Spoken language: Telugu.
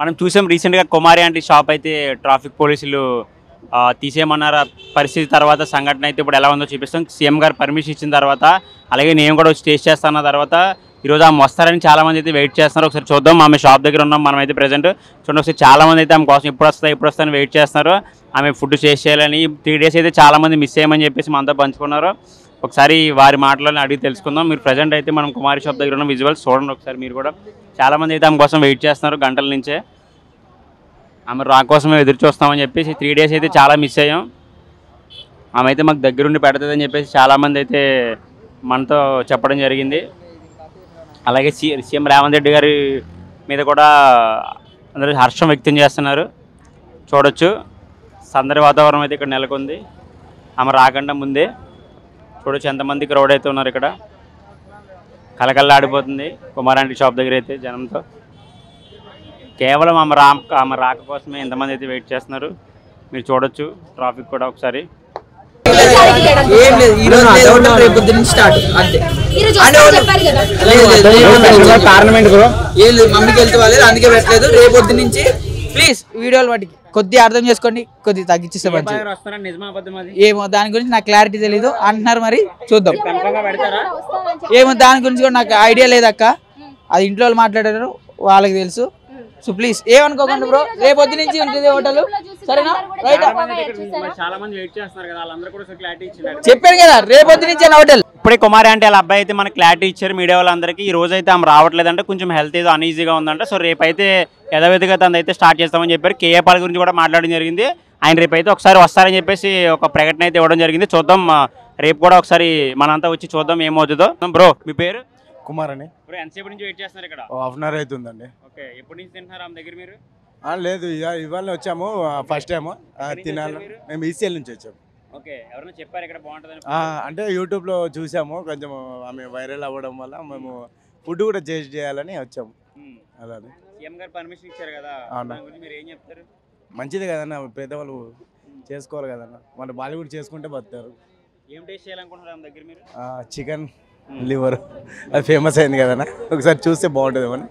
మనం చూసాం రీసెంట్గా కుమారి ఆంటీ షాప్ అయితే ట్రాఫిక్ పోలీసులు తీసేయమన్నార పరిస్థితి తర్వాత సంఘటన అయితే ఇప్పుడు ఎలా ఉందో చూపిస్తాం. సీఎం గారు పర్మిషన్ ఇచ్చిన తర్వాత అలాగే నేను కూడా వచ్చి టేస్ట్ చేస్తాను తర్వాత ఈరోజు ఆమె వస్తారని చాలామంది అయితే వెయిట్ చేస్తున్నారు. ఒకసారి చూద్దాం. ఆమె షాప్ దగ్గర ఉన్నాం మనం అయితే ప్రజెంట్ చూడండి. ఒకసారి చాలామంది అయితే ఆమె కోసం ఎప్పుడు వస్తాయని వెయిట్ చేస్తున్నారు. ఆమె ఫుడ్ టేస్ట్ చేయాలని 3 days అయితే చాలామంది మిస్ అయ్యమని చెప్పేసి మనతో పంచుకున్నారు. ఒకసారి వారి మాటలను అడిగి తెలుసుకుందాం. మీరు ప్రజెంట్ అయితే మనం కుమారి షాప్ దగ్గర ఉన్న విజువల్స్ చూడండి ఒకసారి. మీరు కూడా చాలామంది అయితే ఆమె కోసం వెయిట్ చేస్తున్నారు గంటల నుంచే. ఆమె రా కోసమే ఎదురు చూస్తామని చెప్పేసి 3 days అయితే చాలా మిస్ అయ్యాం. ఆమె అయితే మాకు దగ్గరుండి పెడుతుందని చెప్పేసి చాలామంది అయితే మనతో చెప్పడం జరిగింది. అలాగే సీఎం రేవంత్ రెడ్డి గారి మీద కూడా అందరూ హర్షం వ్యక్తం చేస్తున్నారు. చూడొచ్చు సందడి వాతావరణం అయితే ఇక్కడ నెలకొంది. ఆమె రాకుండా ముందే చూడొచ్చు ఎంతమంది క్రౌడ్ అయితే ఉన్నారు. ఇక్కడ కలకల్లాడిపోతుంది కుమారి ఆంటీ షాప్ దగ్గర అయితే జనంతో. కేవలం ఆమె రాక కోసమే ఎంతమంది అయితే వెయిట్ చేస్తున్నారు. మీరు చూడొచ్చు ట్రాఫిక్ కూడా ఒకసారి. మమ్మీకి వెళ్తే వాళ్ళేది అందుకే పెట్టలేదు. రేపొద్దు నుంచి ప్లీజ్ వీడియోలు వాటికి కొద్దిగా అర్థం చేసుకోండి, కొద్దిగా తగ్గించేస్తే ఏమో దాని గురించి నాకు క్లారిటీ తెలీదు అంటున్నారు. మరి చూద్దాం. ఏమో దాని గురించి కూడా నాకు ఐడియా లేదక్క. అది ఇంట్లో వాళ్ళు మాట్లాడారు, వాళ్ళకి తెలుసు. సో ప్లీజ్ ఏమనుకోకండి బ్రో, రేపొద్దు నుంచి ఉంటుంది హోటల్. సరేనా? రైట్. చెప్పాను కదా రేపొద్దు నుంచి హోటల్. ఇప్పుడే కుమారి అంటే వాళ్ళ అబ్బాయి అయితే మనకి క్లారిటీ ఇచ్చారు మీడియా వాళ్ళందరికీ. ఈ రోజు అయితే ఆమె రావట్లేదంటే కొంచెం హెల్త్ ఏదో అన్ఈజీగా ఉందంట. సో రేపైతే యథావిధిగా తనైతే స్టార్ట్ చేస్తామని చెప్పారు. కేఏపాల్ గురించి కూడా మాట్లాడడం జరిగింది. ఆయన రేపైతే ఒకసారి వస్తారని చెప్పేసి ఒక ప్రకటన అయితే ఇవ్వడం జరిగింది. చూద్దాం రేపు కూడా ఒకసారి మనంతా వచ్చి చూద్దాం ఏమవుతుందో. బ్రో మీ పేరు? కుమార్ అని. బ్రో ఎంతసేపు నుంచి వెయిట్ చేస్తున్నారు ఇక్కడ? హాఫ్ అన్ అవర్ అవుతుందండి. ఓకే, ఎప్పటి నుంచి తింటున్నారు ఆమె దగ్గర మీరు? లేదు ఇవాళ వచ్చాము, ఫస్ట్ టైం తినాలి. మేము ఈసీఎల్ నుంచి వచ్చాము. ఓకే, ఎవరైనా చెప్పారు ఇక్కడ బాగుంటుందని? అంటే యూట్యూబ్లో చూసాము, కొంచెం ఆమె వైరల్ అవ్వడం వల్ల మేము ఫుడ్ కూడా టేస్ట్ చేయాలని వచ్చాము. అలానే సీఎం గారు పర్మిషన్ ఇచ్చారు కదా, మీరు ఏం చెప్తారు? మంచిది కదన్న, పేదవాళ్ళు చేసుకోవాలి కదన్న. మన బాలీవుడ్ చేసుకుంటే బతారు. ఏం టేస్ట్ చేయాలనుకుంటున్నారు ఆమె దగ్గర మీరు? చికెన్ లివర్ అది ఫేమస్ అయింది కదన్న, ఒకసారి చూస్తే బాగుంటుంది అని.